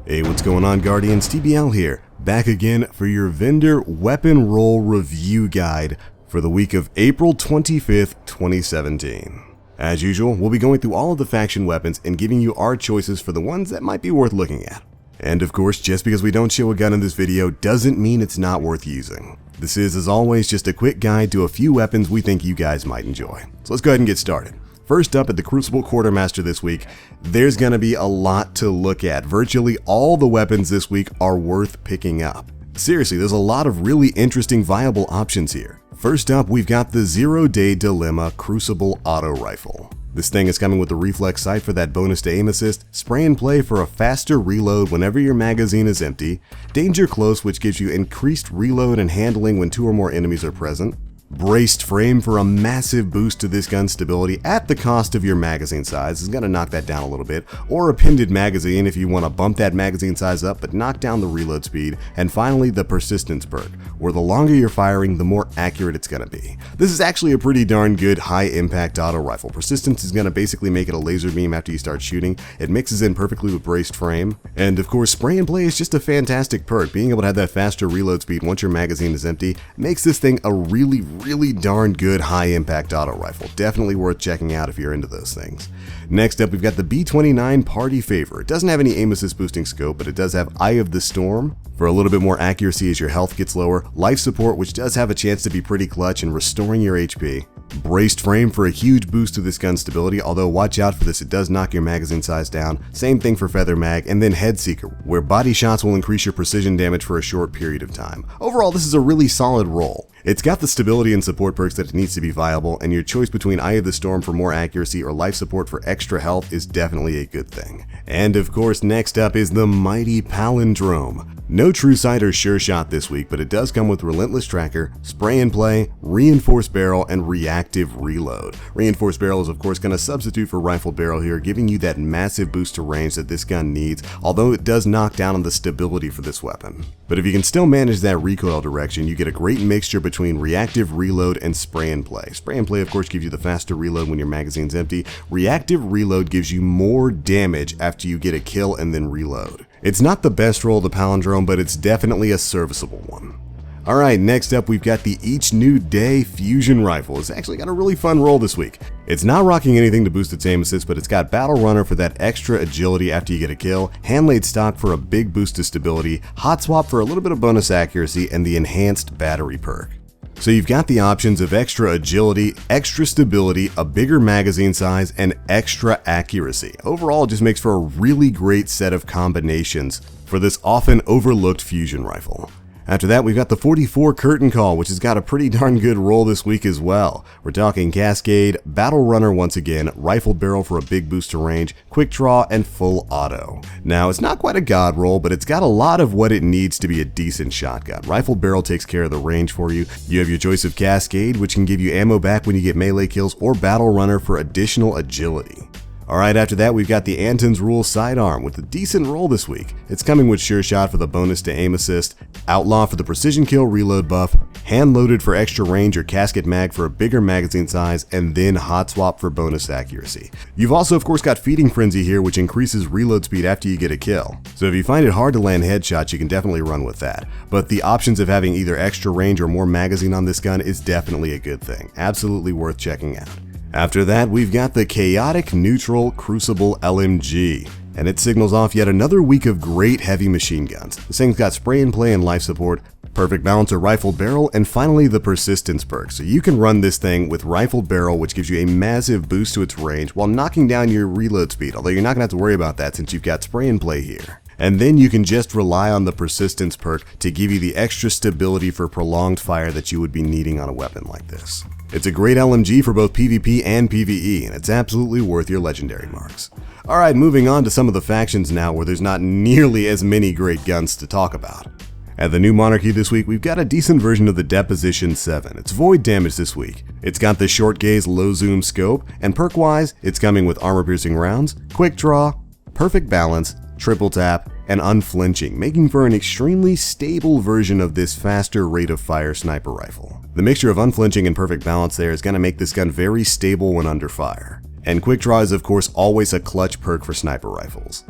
Hey, what's going on, Guardians? TBL here, back again for your vendor weapon roll review guide for the week of April 25th, 2017. As usual, we'll be going through all of the faction weapons and giving you our choices for the ones that might be worth looking at. And of course, just because we don't show a gun in this video doesn't mean it's not worth using. This is, as always, just a quick guide to a few weapons we think you guys might enjoy. So let's go ahead and get started. First up at the Crucible Quartermaster this week, there's going to be a lot to look at. Virtually all the weapons this week are worth picking up. Seriously, there's a lot of really interesting viable options here. First up, we've got the 0-Day Dilemma Crucible Auto Rifle. This thing is coming with the reflex sight for that bonus to aim assist, spray and play for a faster reload whenever your magazine is empty, danger close which gives you increased reload and handling when 2 or more enemies are present, braced frame for a massive boost to this gun's stability at the cost of your magazine size, is going to knock that down a little bit, or a pinned magazine if you want to bump that magazine size up but knock down the reload speed, and finally the persistence perk, where the longer you're firing, the more accurate it's going to be. This is actually a pretty darn good high impact auto rifle. Persistence is going to basically make it a laser beam after you start shooting. It mixes in perfectly with braced frame, and of course spray and play is just a fantastic perk. Being able to have that faster reload speed once your magazine is empty makes this thing a really darn good high impact auto rifle. Definitely worth checking out if you're into those things. Next up, we've got the B29 Party Favor. It doesn't have any aim assist boosting scope, but it does have Eye of the Storm for a little bit more accuracy as your health gets lower, life support which does have a chance to be pretty clutch in restoring your HP, braced frame for a huge boost to this gun's stability, although watch out for this, it does knock your magazine size down, same thing for Feather Mag, and then Head Seeker, where body shots will increase your precision damage for a short period of time. Overall, this is a really solid roll. It's got the stability and support perks that it needs to be viable, and your choice between Eye of the Storm for more accuracy or life support for extra health is definitely a good thing. And of course, next up is the mighty Palindrome. No true sight or sure shot this week, but it does come with Relentless Tracker, Spray and Play, Reinforced Barrel, and Reactive Reload. Reinforced Barrel is of course going to substitute for Rifled Barrel here, giving you that massive boost to range that this gun needs, although it does knock down on the stability for this weapon. But if you can still manage that recoil direction, you get a great mixture between Reactive Reload and Spray and Play. Spray and Play of course gives you the faster reload when your magazine's empty. Reactive Reload gives you more damage after you get a kill and then reload. It's not the best roll of the Palindrome, but it's definitely a serviceable one. Alright, next up we've got the Each New Day Fusion Rifle. It's actually got a really fun roll this week. It's not rocking anything to boost its aim assist, but it's got Battle Runner for that extra agility after you get a kill, Hand-Laid Stock for a big boost to stability, Hot Swap for a little bit of bonus accuracy, and the Enhanced Battery perk. So you've got the options of extra agility, extra stability, a bigger magazine size, and extra accuracy. Overall, it just makes for a really great set of combinations for this often overlooked fusion rifle. After that, we've got the 44 Curtain Call, which has got a pretty darn good roll this week as well. We're talking Cascade, Battle Runner once again, Rifled Barrel for a big boost to range, Quick Draw, and Full Auto. Now, it's not quite a god roll, but it's got a lot of what it needs to be a decent shotgun. Rifled Barrel takes care of the range for you. You have your choice of Cascade, which can give you ammo back when you get melee kills, or Battle Runner for additional agility. Alright, after that we've got the Anton's Rule Sidearm with a decent roll this week. It's coming with Sure Shot for the bonus to aim assist, Outlaw for the precision kill reload buff, Hand Loaded for extra range or Casket Mag for a bigger magazine size, and then Hot Swap for bonus accuracy. You've also of course got Feeding Frenzy here, which increases reload speed after you get a kill. So if you find it hard to land headshots, you can definitely run with that. But the options of having either extra range or more magazine on this gun is definitely a good thing. Absolutely worth checking out. After that, we've got the Chaotic Neutral Crucible LMG, and it signals off yet another week of great heavy machine guns. This thing's got Spray and Play and life support, Perfect Balance or Rifled Barrel, and finally the Persistence perk. So you can run this thing with Rifled Barrel, which gives you a massive boost to its range while knocking down your reload speed, although you're not going to have to worry about that since you've got Spray and Play here. And then you can just rely on the Persistence perk to give you the extra stability for prolonged fire that you would be needing on a weapon like this. It's a great LMG for both PvP and PvE, and it's absolutely worth your legendary marks. Alright, moving on to some of the factions now where there's not nearly as many great guns to talk about. At the new Monarchy this week, we've got a decent version of the Deposition 7. It's void damage this week. It's got the short gaze low zoom scope, and perk-wise, it's coming with armor piercing rounds, quick draw, perfect balance, triple tap, and unflinching, making for an extremely stable version of this faster rate of fire sniper rifle. The mixture of unflinching and perfect balance there is going to make this gun very stable when under fire. And quick draw is of course always a clutch perk for sniper rifles.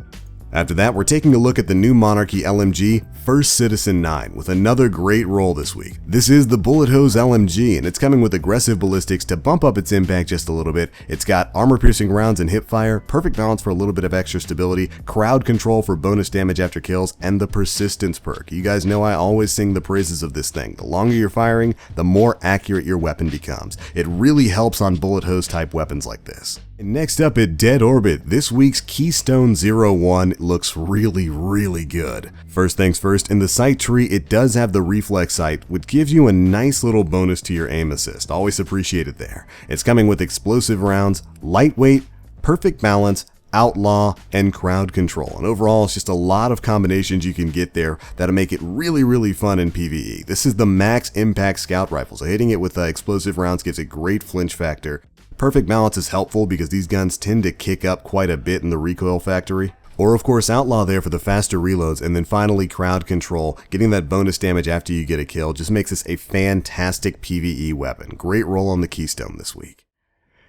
After that, we're taking a look at the new Monarchy LMG, First Citizen 9, with another great roll this week. This is the Bullet Hose LMG, and it's coming with aggressive ballistics to bump up its impact just a little bit. It's got armor-piercing rounds and hip fire, perfect balance for a little bit of extra stability, crowd control for bonus damage after kills, and the persistence perk. You guys know I always sing the praises of this thing. The longer you're firing, the more accurate your weapon becomes. It really helps on bullet hose type weapons like this. And next up at Dead Orbit, this week's Keystone 01 looks really good. First things first, in the sight tree it does have the reflex sight, which gives you a nice little bonus to your aim assist. Always appreciate it there. It's coming with explosive rounds, lightweight, perfect balance, outlaw, and crowd control. And overall, it's just a lot of combinations you can get there that'll make it really fun in PvE. This is the max impact scout rifle, so hitting it with explosive rounds gives a great flinch factor. Perfect balance is helpful because these guns tend to kick up quite a bit in the recoil factory. Or of course outlaw there for the faster reloads, and then finally crowd control, getting that bonus damage after you get a kill just makes this a fantastic PvE weapon. Great roll on the Keystone this week.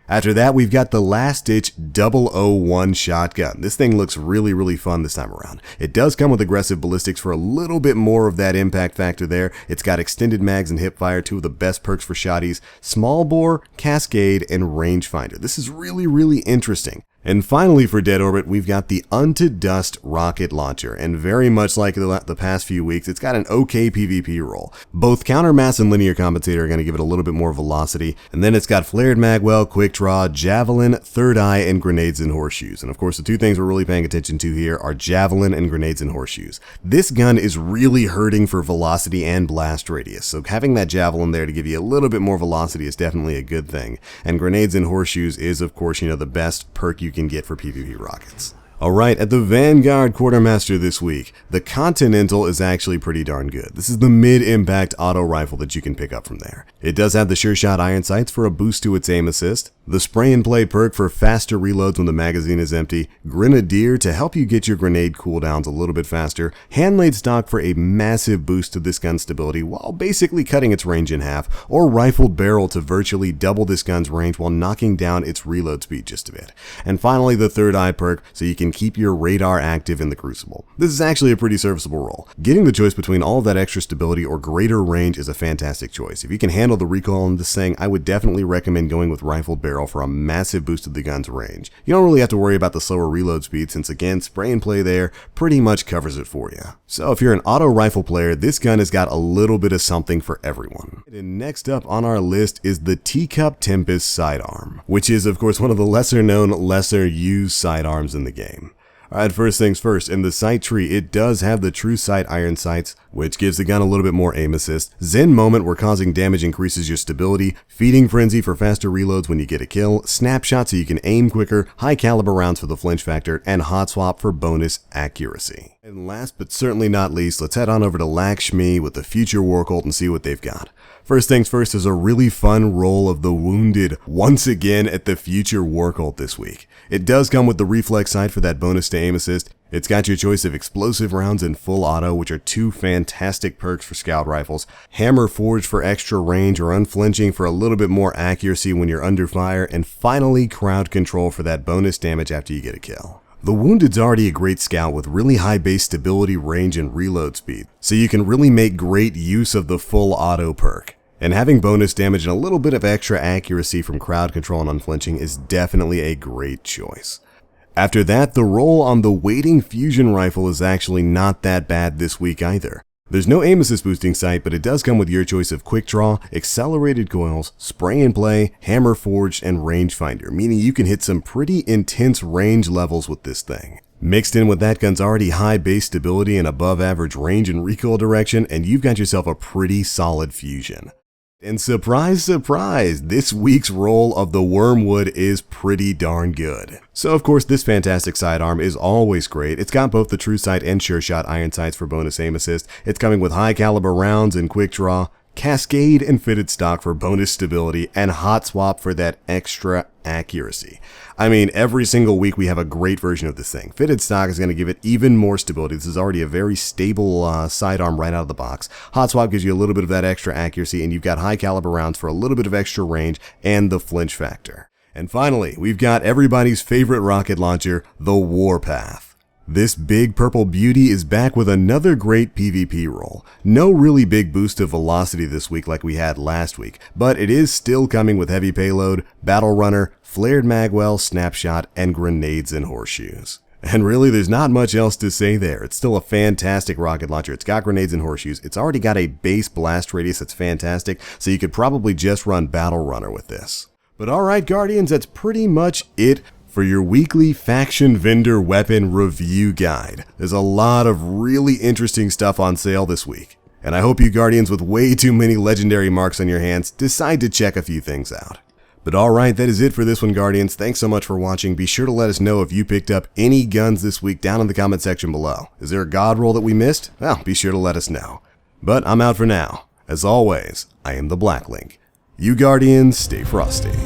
After that, we've got the Last Ditch 001 shotgun. This thing looks really fun this time around. It does come with aggressive ballistics for a little bit more of that impact factor there. It's got extended mags and hip fire, two of the best perks for shotties, small bore, cascade, and rangefinder. This is really interesting. And finally for Dead Orbit, we've got the Unto Dust rocket launcher, and very much like the past few weeks, it's got an okay PvP roll. Both counter mass and linear compensator are going to give it a little bit more velocity, and then it's got flared magwell, quick draw, javelin, third eye, and grenades and horseshoes. And of course the two things we're really paying attention to here are javelin and grenades and horseshoes. This gun is really hurting for velocity and blast radius, so having that javelin there to give you a little bit more velocity is definitely a good thing. And grenades and horseshoes is of course, the best perk you can get for PvP rockets. Alright, at the Vanguard Quartermaster this week, the Continental is actually pretty darn good. This is the mid-impact auto rifle that you can pick up from there. It does have the Sure Shot iron sights for a boost to its aim assist, the Spray and Play perk for faster reloads when the magazine is empty, Grenadier to help you get your grenade cooldowns a little bit faster, Handlaid stock for a massive boost to this gun's stability while basically cutting its range in half, or Rifled Barrel to virtually double this gun's range while knocking down its reload speed just a bit. And finally the Third Eye perk so you can keep your radar active in the Crucible. This is actually a pretty serviceable roll. Getting the choice between all of that extra stability or greater range is a fantastic choice. If you can handle the recoil on this thing, I would definitely recommend going with Rifled Barrel for a massive boost to the gun's range. You don't really have to worry about the slower reload speed since again, Spray and Play there pretty much covers it for you. So if you're an auto rifle player, this gun has got a little bit of something for everyone. And next up on our list is the Teacup Tempest sidearm, which is of course one of the lesser known, lesser used sidearms in the game. Alright, first things first, in the sight tree, it does have the True Sight iron sights, which gives the gun a little bit more aim assist, Zen Moment where causing damage increases your stability, Feeding Frenzy for faster reloads when you get a kill, Snapshot so you can aim quicker, high caliber rounds for the flinch factor, and Hot Swap for bonus accuracy. And last but certainly not least, let's head on over to Lakshmi with the Future War Cult and see what they've got. First things first is a really fun roll of the Wounded once again at the Future War Cult this week. It does come with the reflex sight for that bonus to aim assist. It's got your choice of explosive rounds and full auto, which are two fantastic perks for scout rifles, Hammer Forge for extra range or unflinching for a little bit more accuracy when you're under fire, and finally crowd control for that bonus damage after you get a kill. The Wounded's already a great scout with really high base stability, range, and reload speed, so you can really make great use of the full auto perk. And having bonus damage and a little bit of extra accuracy from crowd control and unflinching is definitely a great choice. After that, the roll on the Waiting Fusion Rifle is actually not that bad this week either. There's no aim assist boosting sight, but it does come with your choice of quick draw, accelerated coils, spray and play, hammer forged, and rangefinder, meaning you can hit some pretty intense range levels with this thing. Mixed in with that gun's already high base stability and above average range and recoil direction, and you've got yourself a pretty solid fusion. And surprise, surprise, this week's roll of the Wormwood is pretty darn good. So of course this fantastic sidearm is always great. It's got both the True Sight and Sure Shot iron sights for bonus aim assist. It's coming with high caliber rounds and quick draw, Cascade and fitted stock for bonus stability, and Hot Swap for that extra accuracy. I mean, every single week we have a great version of this thing. Fitted stock is going to give it even more stability. This is already a very stable sidearm right out of the box. Hot Swap gives you a little bit of that extra accuracy, and you've got high caliber rounds for a little bit of extra range and the flinch factor. And finally, we've got everybody's favorite rocket launcher, the Warpath. This big purple beauty is back with another great PvP roll. No really big boost of velocity this week like we had last week, but it is still coming with heavy payload, battle runner, flared magwell, snapshot, and grenades and horseshoes. And really, there's not much else to say there. It's still a fantastic rocket launcher. It's got grenades and horseshoes. It's already got a base blast radius that's fantastic, so you could probably just run battle runner with this. But alright, Guardians, that's pretty much it for your weekly faction vendor weapon review guide. There's a lot of really interesting stuff on sale this week, and I hope you Guardians with way too many legendary marks on your hands decide to check a few things out. But alright, that is it for this one, Guardians. Thanks so much for watching. Be sure to let us know if you picked up any guns this week down in the comment section below. Is there a god roll that we missed? Well, be sure to let us know. But I'm out for now. As always, I am the Black Link. You Guardians, stay frosty.